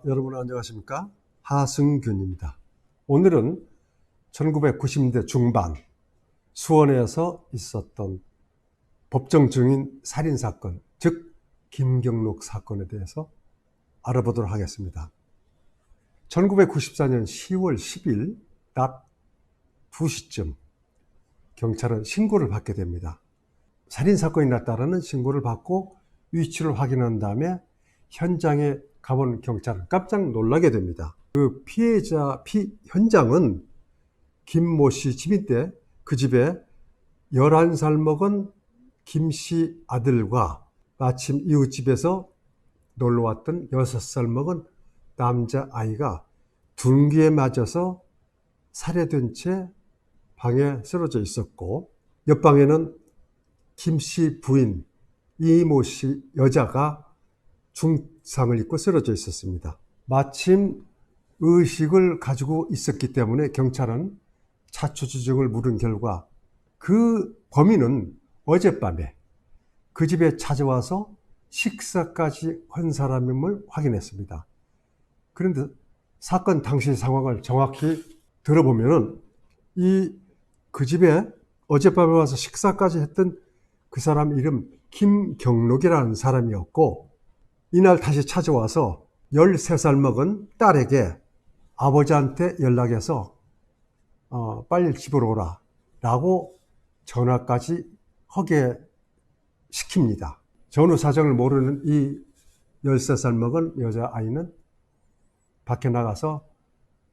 여러분 안녕하십니까? 하승균입니다. 오늘은 1990년대 중반 수원에서 있었던 법정 증인 살인사건, 즉 김경록 사건에 대해서 알아보도록 하겠습니다. 1994년 10월 10일 낮 2시쯤 경찰은 신고를 받게 됩니다. 살인사건이 났다는 신고를 받고 위치를 확인한 다음에 현장에 가본 경찰은 깜짝 놀라게 됩니다. 그 현장은 김모 씨 집인데 그 집에 11살 먹은 김 씨 아들과 마침 이웃집에서 놀러왔던 6살 먹은 남자아이가 둔기에 맞아서 살해된 채 방에 쓰러져 있었고, 옆방에는 김 씨 부인 이모 씨 여자가 중상을 입고 쓰러져 있었습니다. 마침 의식을 가지고 있었기 때문에 경찰은 자초지종을 물은 결과 그 범인은 어젯밤에 그 집에 찾아와서 식사까지 한 사람임을 확인했습니다. 그런데 사건 당시 상황을 정확히 들어보면은 그 집에 어젯밤에 와서 식사까지 했던 그 사람 이름 김경록이라는 사람이었고, 이날 다시 찾아와서 13살 먹은 딸에게 아버지한테 연락해서 빨리 집으로 오라 라고 전화까지 하게 시킵니다. 전후 사정을 모르는 이 13살 먹은 여자아이는 밖에 나가서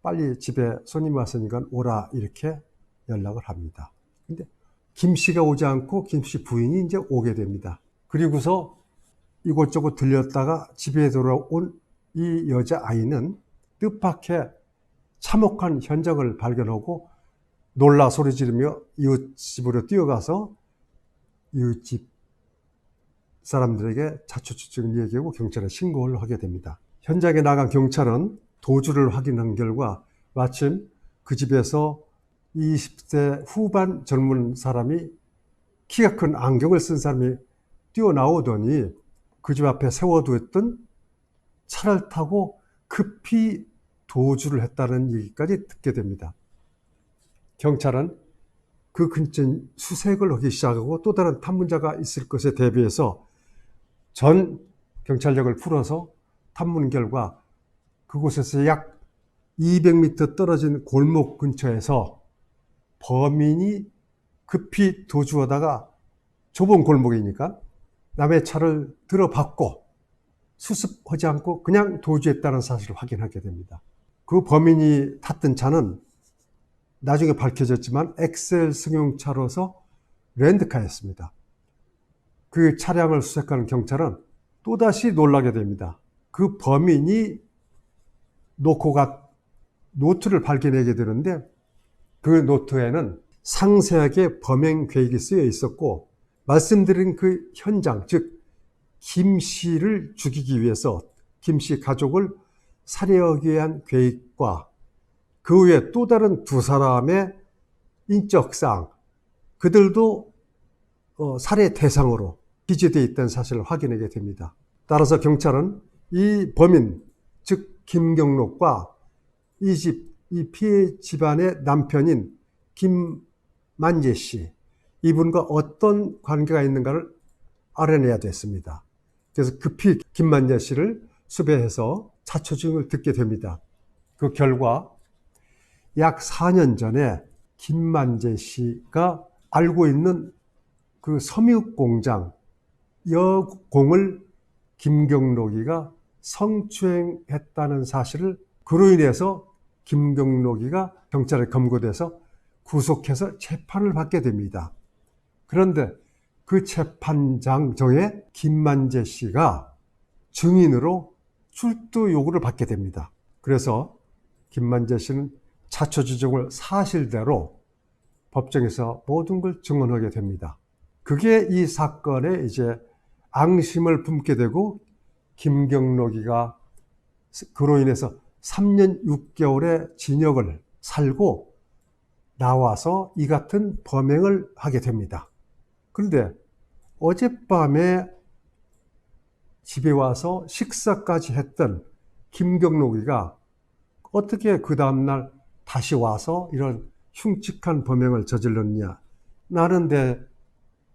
빨리 집에 손님이 왔으니까 오라 이렇게 연락을 합니다. 근데 김 씨가 오지 않고 김 씨 부인이 이제 오게 됩니다. 그리고서 이곳저곳 들렸다가 집에 돌아온 이 여자아이는 뜻밖의 참혹한 현장을 발견하고 놀라 소리 지르며 이웃집으로 뛰어가서 이웃집 사람들에게 자초지종을 얘기하고 경찰에 신고를 하게 됩니다. 현장에 나간 경찰은 도주를 확인한 결과 마침 그 집에서 20대 후반 젊은 사람이, 키가 큰 안경을 쓴 사람이 뛰어나오더니 그 집 앞에 세워두었던 차를 타고 급히 도주를 했다는 얘기까지 듣게 됩니다. 경찰은 그 근처에 수색을 하기 시작하고 또 다른 탐문자가 있을 것에 대비해서 전 경찰력을 풀어서 탐문 결과 그곳에서 약 200m 떨어진 골목 근처에서 범인이 급히 도주하다가 좁은 골목이니까 남의 차를 들어받고 수습하지 않고 그냥 도주했다는 사실을 확인하게 됩니다. 그 범인이 탔던 차는 나중에 밝혀졌지만 엑셀 승용차로서 렌트카였습니다. 그 차량을 수색하는 경찰은 또다시 놀라게 됩니다. 그 범인이 놓고 간 노트를 발견하게 되는데 그 노트에는 상세하게 범행 계획이 쓰여 있었고, 말씀드린 그 현장, 즉 김 씨를 죽이기 위해서 김 씨 가족을 살해하기 위한 계획과 그 외에 또 다른 두 사람의 인적사항, 그들도 살해 대상으로 기재되어 있다는 사실을 확인하게 됩니다. 따라서 경찰은 이 범인, 즉 김경록과 이 피해 집안의 남편인 김만재 씨, 이분과 어떤 관계가 있는가를 알아내야 됐습니다. 그래서 급히 김만재 씨를 수배해서 자초지종을 듣게 됩니다. 그 결과 약 4년 전에 김만재 씨가 알고 있는 그 섬유 공장 여공을 김경록이가 성추행했다는 사실을, 그로 인해서 김경록이가 경찰에 검거돼서 구속해서 재판을 받게 됩니다. 그런데 그 재판장정에 김만재 씨가 증인으로 출두 요구를 받게 됩니다. 그래서 김만재 씨는 자초지종을 사실대로 법정에서 모든 걸 증언하게 됩니다. 그게 이 사건에 이제 앙심을 품게 되고 김경록이가 그로 인해서 3년 6개월의 징역을 살고 나와서 이 같은 범행을 하게 됩니다. 그런데 어젯밤에 집에 와서 식사까지 했던 김경록이가 어떻게 그 다음날 다시 와서 이런 흉측한 범행을 저질렀냐. 나는데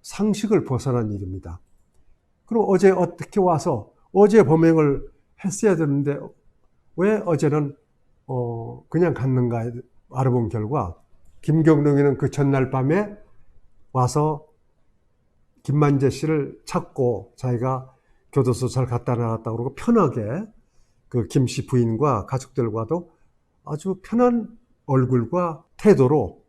상식을 벗어난 일입니다. 그럼 어제 어떻게 와서 어제 범행을 했어야 되는데 왜 어제는 그냥 갔는가 알아본 결과 김경록이는 그 전날 밤에 와서 김만재 씨를 찾고 자기가 교도소 잘 갖다 놨다고 그러고 편하게 그 김 씨 부인과 가족들과도 아주 편한 얼굴과 태도로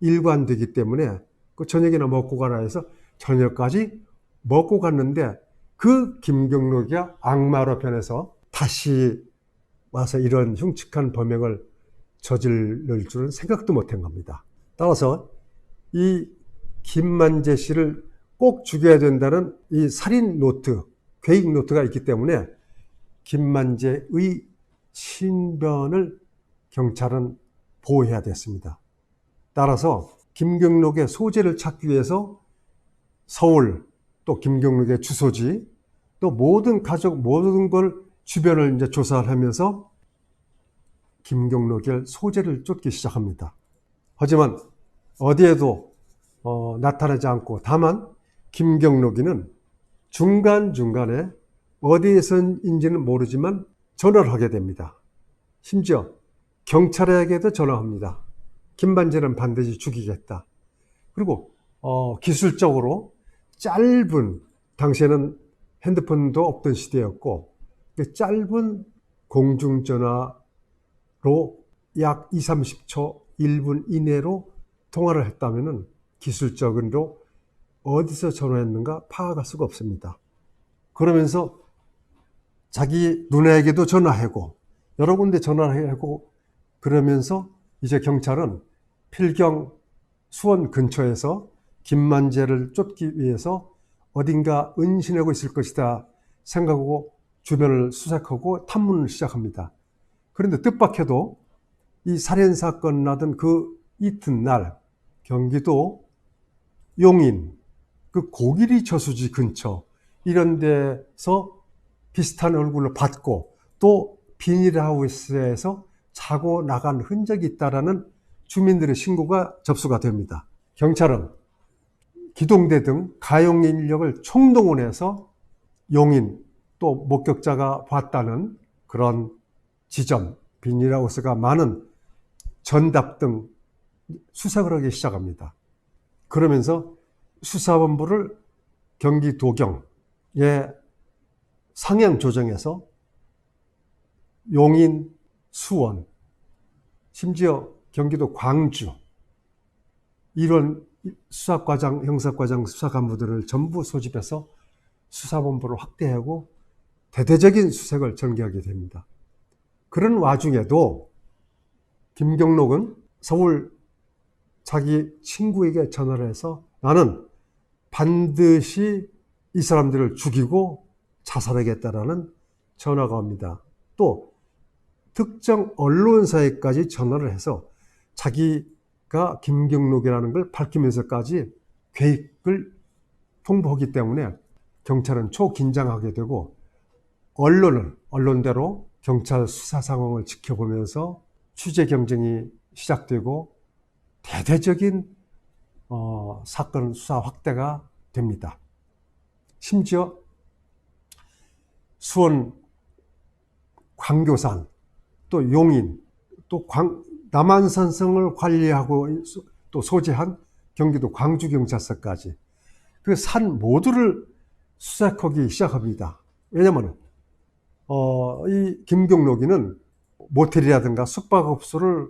일관되기 때문에 그 저녁이나 먹고 가라 해서 저녁까지 먹고 갔는데 그 김경록이 악마로 변해서 다시 와서 이런 흉측한 범행을 저지를 줄은 생각도 못한 겁니다. 따라서 이 김만재 씨를 꼭 죽여야 된다는 이 살인 노트, 계획 노트가 있기 때문에 김만재의 신변을 경찰은 보호해야 됐습니다. 따라서 김경록의 소재를 찾기 위해서 서울, 또 김경록의 주소지, 또 모든 가족, 모든 걸 주변을 이제 조사를 하면서 김경록의 소재를 쫓기 시작합니다. 하지만 어디에도 나타나지 않고 다만 김경록이는 중간중간에 어디에서인지는 모르지만 전화를 하게 됩니다. 심지어 경찰에게도 전화합니다. 김만재는 반드시 죽이겠다. 그리고 기술적으로 짧은, 당시에는 핸드폰도 없던 시대였고 짧은 공중전화로 약 20, 30초, 1분 이내로 통화를 했다면 기술적으로 어디서 전화했는가 파악할 수가 없습니다. 그러면서 자기 누나에게도 전화하고 여러 군데 전화를 하고 그러면서 이제 경찰은 필경 수원 근처에서 김만재를 쫓기 위해서 어딘가 은신하고 있을 것이다 생각하고 주변을 수색하고 탐문을 시작합니다. 그런데 뜻밖에도 이 살인사건 나던 그 이튿날 경기도 용인 그 고길이 저수지 근처 이런 데서 비슷한 얼굴을 받고 또 비닐하우스에서 자고 나간 흔적이 있다라는 주민들의 신고가 접수가 됩니다. 경찰은 기동대 등 가용 인력을 총동원해서 용인 또 목격자가 봤다는 그런 지점, 비닐하우스가 많은 전답 등 수색을 하기 시작합니다. 그러면서 수사본부를 경기도경에 상향 조정해서 용인, 수원, 심지어 경기도 광주 이런 수사과장, 형사과장 수사관부들을 전부 소집해서 수사본부를 확대하고 대대적인 수색을 전개하게 됩니다. 그런 와중에도 김경록은 서울 자기 친구에게 전화를 해서 나는 반드시 이 사람들을 죽이고 자살하겠다라는 전화가 옵니다. 또 특정 언론사에까지 전화를 해서 자기가 김경록이라는 걸 밝히면서까지 계획을 통보하기 때문에 경찰은 초긴장하게 되고 언론대로 경찰 수사 상황을 지켜보면서 취재 경쟁이 시작되고 대대적인 사건 수사 확대가 됩니다. 심지어 수원 광교산 또 용인 또 남한산성을 관리하고 또 소재한 경기도 광주경찰서까지 그 산 모두를 수색하기 시작합니다. 왜냐하면 이 김경록이는 모텔이라든가 숙박업소를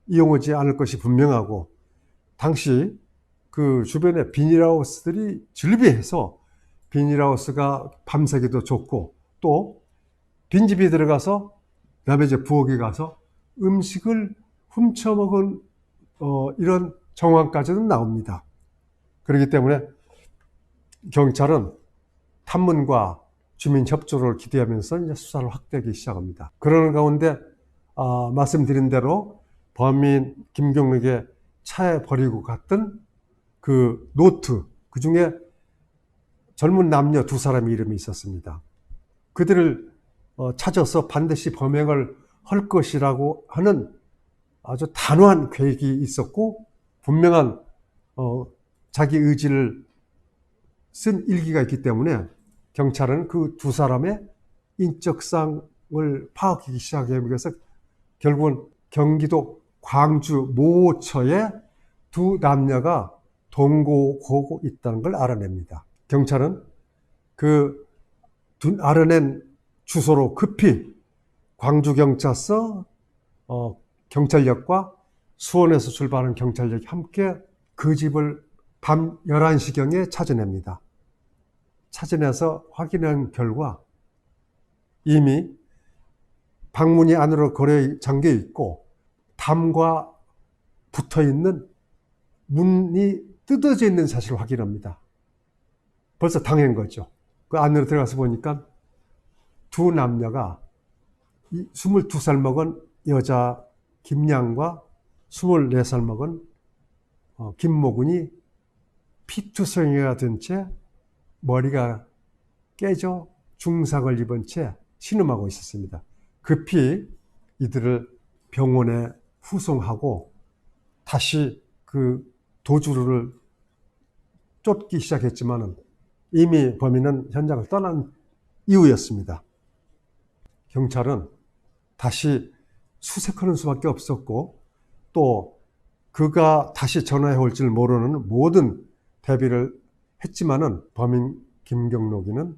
이용하지 않을 것이 분명하고 당시 그 주변에 비닐하우스들이 즐비해서 비닐하우스가 밤새기도 좋고 또 빈집이 들어가서 남의 집 부엌에 가서 음식을 훔쳐먹은 이런 정황까지도 나옵니다. 그렇기 때문에 경찰은 탐문과 주민 협조를 기대하면서 이제 수사를 확대하기 시작합니다. 그러는 가운데 말씀드린 대로 범인 김경록의 차에 버리고 갔던 그 노트, 그 중에 젊은 남녀 두 사람의 이름이 있었습니다. 그들을 찾아서 반드시 범행을 할 것이라고 하는 아주 단호한 계획이 있었고 분명한 자기 의지를 쓴 일기가 있기 때문에 경찰은 그 두 사람의 인적상을 파악하기 시작하기 위해서 결국은 경기도 광주 모처에 두 남녀가 동거하고 있다는 걸 알아냅니다. 경찰은 그 알아낸 주소로 급히 광주경찰서 경찰력과 수원에서 출발하는 경찰력이 함께 그 집을 밤 11시경에 찾아냅니다. 찾아내서 확인한 결과 이미 방문이 안으로 거래 잠겨 있고 담과 붙어 있는 문이 뜯어져 있는 사실을 확인합니다. 벌써 당한 거죠. 그 안으로 들어가서 보니까 두 남녀가 22살 먹은 여자 김양과 24살 먹은 김모군이 피투성이가 된 채 머리가 깨져 중상을 입은 채 신음하고 있었습니다. 급히 이들을 병원에 후송하고 다시 그 도주를 쫓기 시작했지만 이미 범인은 현장을 떠난 이후였습니다. 경찰은 다시 수색하는 수밖에 없었고 또 그가 다시 전화해 올 줄 모르는 모든 대비를 했지만은 범인 김경록이는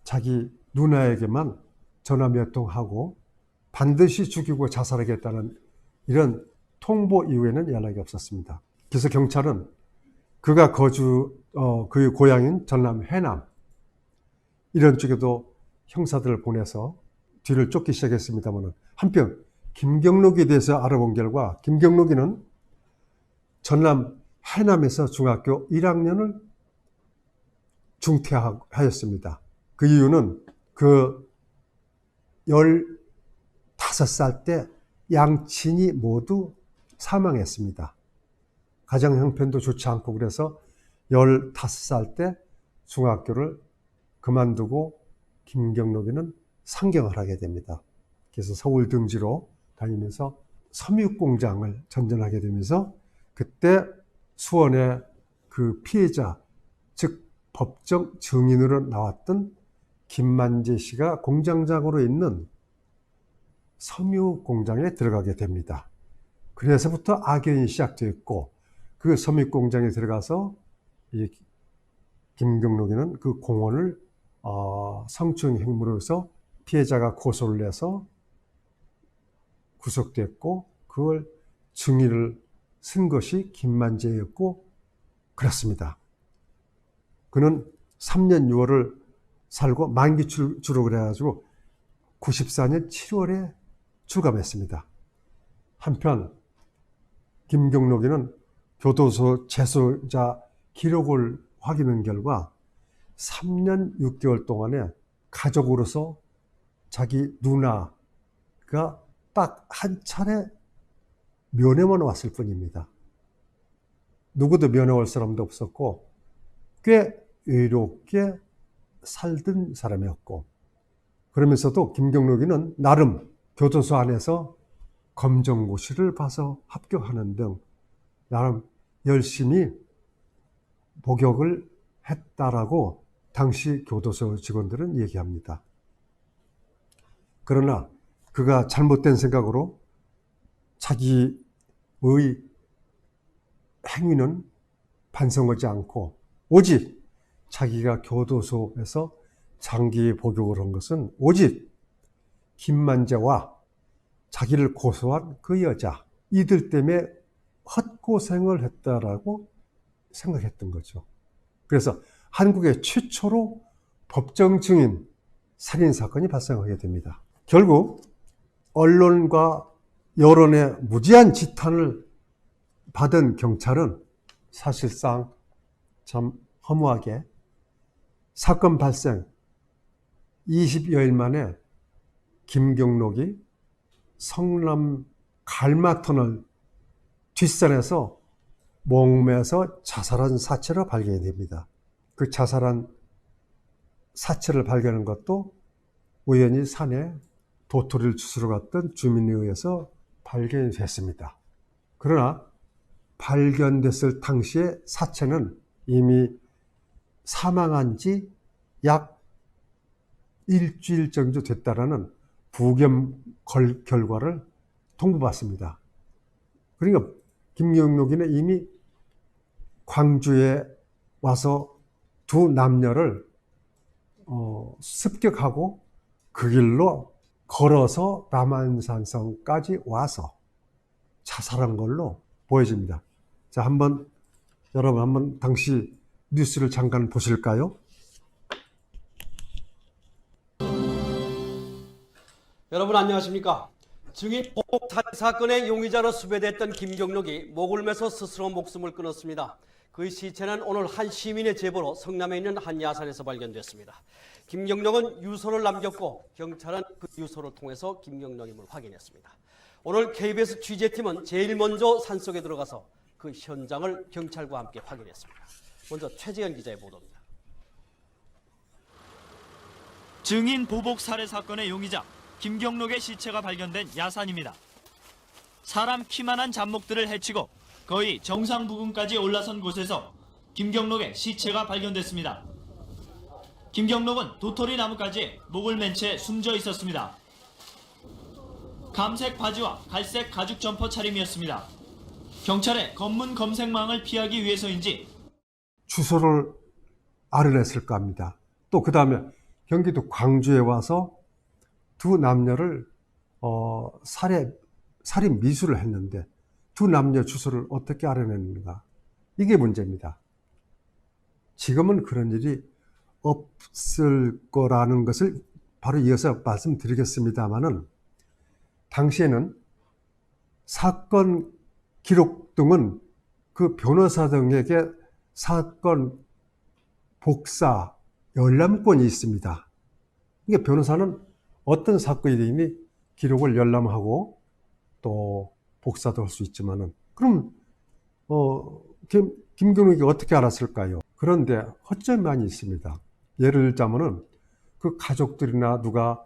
자기 누나에게만 전화 몇 통 하고 반드시 죽이고 자살하겠다는 이런 통보 이후에는 연락이 없었습니다. 그래서 경찰은 그가 그의 고향인 전남 해남 이런 쪽에도 형사들을 보내서 뒤를 쫓기 시작했습니다만 한편 김경록에 대해서 알아본 결과 김경록이는 전남 해남에서 중학교 1학년을 중퇴하였습니다. 그 이유는 그 15살 때 양친이 모두 사망했습니다. 가정 형편도 좋지 않고 그래서 15살 때 중학교를 그만두고 김경록이는 상경을 하게 됩니다. 그래서 서울 등지로 다니면서 섬유공장을 전전하게 되면서 그때 수원의 그 피해자, 즉 법정 증인으로 나왔던 김만재 씨가 공장장으로 있는 섬유공장에 들어가게 됩니다. 그래서부터 악연이 시작되었고 그 섬유공장에 들어가서 이 김경록이는 그 공원을 성추행 행위로서 피해자가 고소를 해서 구속됐고 그걸 증인을 쓴 것이 김만재였고 그렇습니다. 그는 3년 6월을 살고 만기 출獄해가지고 94년 7월에 출감했습니다. 한편 김경록이는 교도소 재소자 기록을 확인한 결과 3년 6개월 동안에 가족으로서 자기 누나가 딱 한 차례 면회만 왔을 뿐입니다. 누구도 면회 올 사람도 없었고 꽤 의롭게 살던 사람이었고 그러면서도 김경록이는 나름 교도소 안에서 검정고시를 봐서 합격하는 등 나름 열심히 복역을 했다라고 당시 교도소 직원들은 얘기합니다. 그러나 그가 잘못된 생각으로 자기의 행위는 반성하지 않고 오직 자기가 교도소에서 장기 복역을 한 것은 오직 김만재와 자기를 고소한 그 여자 이들 때문에 헛고생을 했다라고 생각했던 거죠. 그래서 한국의 최초로 법정 증인 살인사건이 발생하게 됩니다. 결국 언론과 여론의 무지한 지탄을 받은 경찰은 사실상 참 허무하게 사건 발생 20여일 만에 김경록이 성남 갈마터널 뒷산에서 목매서 자살한 사체로 발견이 됩니다. 그 자살한 사체를 발견한 것도 우연히 산에 도토리를 주스러 갔던 주민에 의해서 발견이 됐습니다. 그러나 발견됐을 당시에 사체는 이미 사망한 지 약 일주일 정도 됐다라는 부검 결과를 통보받습니다. 그러니까 김경록이는 이미 광주에 와서 두 남녀를 습격하고 그 길로 걸어서 남한산성까지 와서 자살한 걸로 보여집니다. 자, 여러분 한번 당시 뉴스를 잠깐 보실까요? 여러분 안녕하십니까? 증인 보복 살해 사건의 용의자로 수배됐던 김경록이 목을 매서 스스로 목숨을 끊었습니다. 그의 시체는 오늘 한 시민의 제보로 성남에 있는 한 야산에서 발견됐습니다. 김경록은 유서를 남겼고 경찰은 그 유서를 통해서 김경록임을 확인했습니다. 오늘 KBS 취재팀은 제일 먼저 산속에 들어가서 그 현장을 경찰과 함께 확인했습니다. 먼저 최재현 기자의 보도입니다. 증인 보복 살해 사건의 용의자 김경록의 시체가 발견된 야산입니다. 사람 키만한 잡목들을 헤치고 거의 정상 부근까지 올라선 곳에서 김경록의 시체가 발견됐습니다. 김경록은 도토리 나무까지 목을 맨 채 숨져 있었습니다. 감색 바지와 갈색 가죽 점퍼 차림이었습니다. 경찰의 검문 검색망을 피하기 위해서인지 주소를 알아냈을까 합니다. 또 그 다음에 경기도 광주에 와서 두 남녀를 살인 미수를 했는데 두 남녀 주소를 어떻게 알아냈는가? 이게 문제입니다. 지금은 그런 일이 없을 거라는 것을 바로 이어서 말씀드리겠습니다만은 당시에는 사건 기록 등은 그 변호사 등에게 사건 복사 열람권이 있습니다. 그러니까 변호사는 어떤 사건이니 기록을 열람하고 또 복사도 할 수 있지만은 그럼 김경록이 어떻게 알았을까요? 그런데 허점이 많이 있습니다. 예를 들자면은 그 가족들이나 누가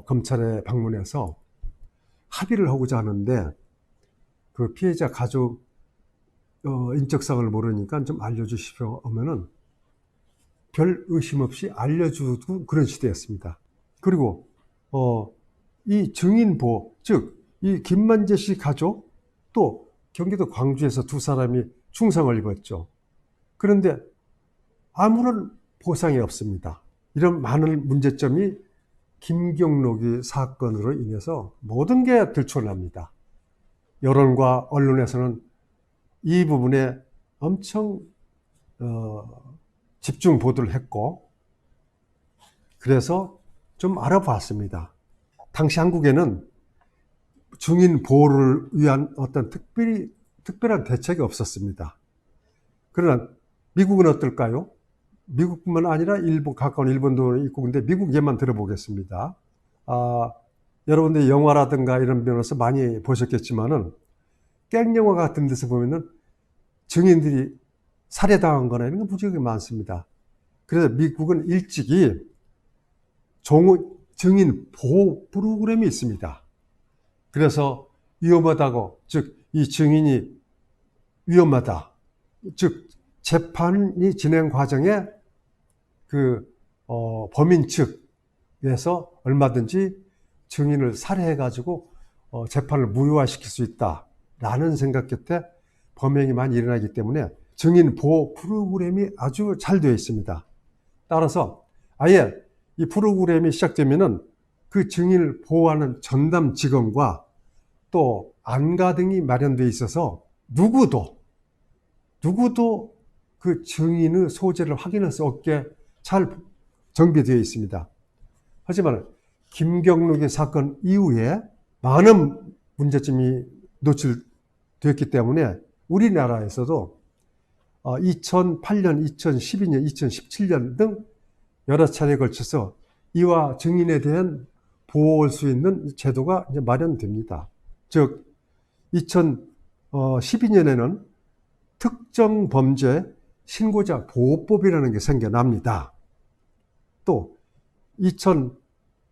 검찰에 방문해서 합의를 하고자 하는데 그 피해자 가족 인적사항을 모르니까 좀 알려주십시오 하면은 별 의심 없이 알려주고 그런 시대였습니다. 그리고 이 증인보, 즉 이 김만재 씨 가족 또 경기도 광주에서 두 사람이 중상을 입었죠. 그런데 아무런 보상이 없습니다. 이런 많은 문제점이 김경록이 사건으로 인해서 모든 게 들춰납니다. 여론과 언론에서는 이 부분에 엄청 집중 보도를 했고 그래서 좀 알아봤습니다. 당시 한국에는 증인 보호를 위한 어떤 특별한 대책이 없었습니다. 그러나 미국은 어떨까요? 미국뿐만 아니라 가까운 일본도 있고 근데 미국 예만 들어보겠습니다. 여러분들 영화라든가 이런 면에서 많이 보셨겠지만은 깽영화 같은 데서 보면은 증인들이 살해당한 거나 이런 거 무지하게 많습니다. 그래서 미국은 일찍이 증인 보호 프로그램이 있습니다. 그래서 위험하다고, 즉 이 증인이 위험하다, 즉 재판이 진행 과정에 그 범인 측에서 얼마든지 증인을 살해해가지고 재판을 무효화시킬 수 있다라는 생각 끝에 범행이 많이 일어나기 때문에 증인 보호 프로그램이 아주 잘 되어 있습니다. 따라서 아예 이 프로그램이 시작되면은 그 증인을 보호하는 전담 직원과 또 안가 등이 마련되어 있어서 누구도 그 증인의 소재를 확인할 수 없게 잘 정비되어 있습니다. 하지만 김경록의 사건 이후에 많은 문제점이 노출되었기 때문에 우리나라에서도 2008년, 2012년, 2017년 등 여러 차례에 걸쳐서 이와 증인에 대한 보호할 수 있는 제도가 이제 마련됩니다. 즉 2012년에는 특정 범죄 신고자 보호법이라는 게 생겨납니다. 또 2008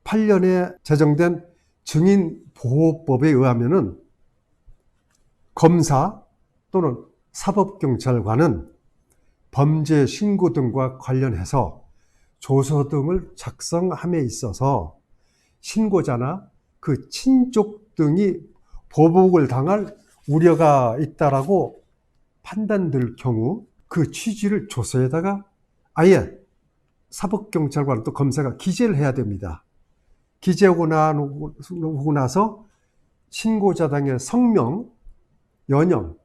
2008년에 제정된 증인보호법에 의하면은 검사 또는 사법경찰관은 범죄 신고 등과 관련해서 조서 등을 작성함에 있어서 신고자나 그 친족 등이 보복을 당할 우려가 있다라고 판단될 경우 그 취지를 조서에다가 아예 사법경찰관 또 검사가 기재를 해야 됩니다. 기재하고 나서 신고자 등의 성명, 연령,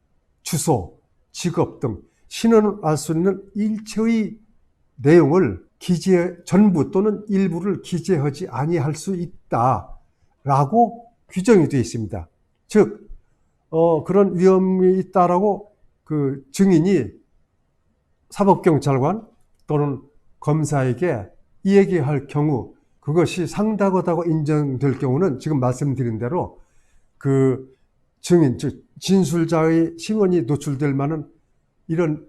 주소, 직업 등 신원할 수 있는 일체의 내용을 기재 전부 또는 일부를 기재하지 아니할 수 있다라고 규정이 되어 있습니다. 즉 그런 위험이 있다라고 그 증인이 사법경찰관 또는 검사에게 이야기할 경우 그것이 상당하다고 인정될 경우는 지금 말씀드린 대로 그 증인, 즉 진술자의 신원이 노출될 만한 이런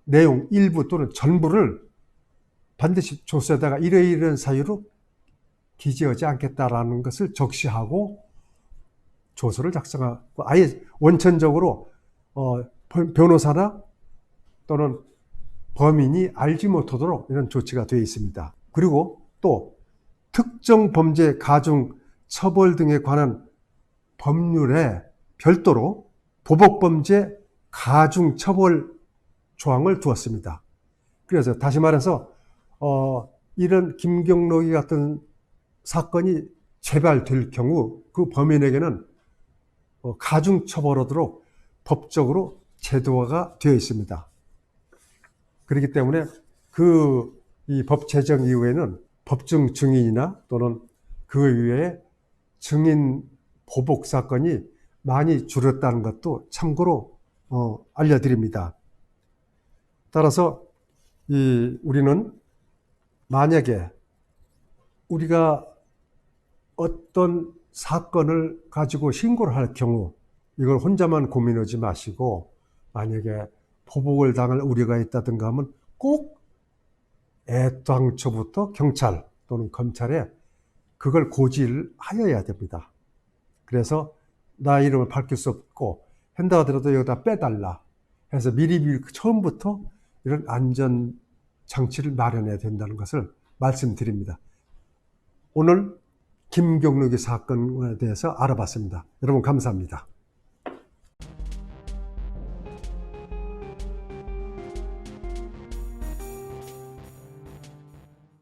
내용 일부 또는 전부를 반드시 조서에다가 이러이러한 사유로 기재하지 않겠다라는 것을 적시하고 조서를 작성하고 아예 원천적으로 변호사나 또는 범인이 알지 못하도록 이런 조치가 되어 있습니다. 그리고 또 특정 범죄 가중 처벌 등에 관한 법률에 별도로 보복범죄 가중 처벌 조항을 두었습니다. 그래서 다시 말해서 이런 김경록이 같은 사건이 재발될 경우 그 범인에게는 가중 처벌하도록 법적으로 제도화가 되어 있습니다. 그렇기 때문에 이 법 제정 이후에는 법정 증인이나 또는 그 이외에 증인 보복 사건이 많이 줄었다는 것도 참고로 알려드립니다. 따라서 우리는 만약에 우리가 어떤 사건을 가지고 신고를 할 경우 이걸 혼자만 고민하지 마시고 만약에 보복을 당할 우려가 있다든가 하면 꼭 애당초부터 경찰 또는 검찰에 그걸 고지를 하여야 됩니다. 그래서 나 이름을 밝힐 수 없고 한다 하더라도 여기다 빼달라 해서 미리 처음부터 이런 안전 장치를 마련해야 된다는 것을 말씀드립니다. 오늘 김경록의 사건에 대해서 알아봤습니다. 여러분 감사합니다.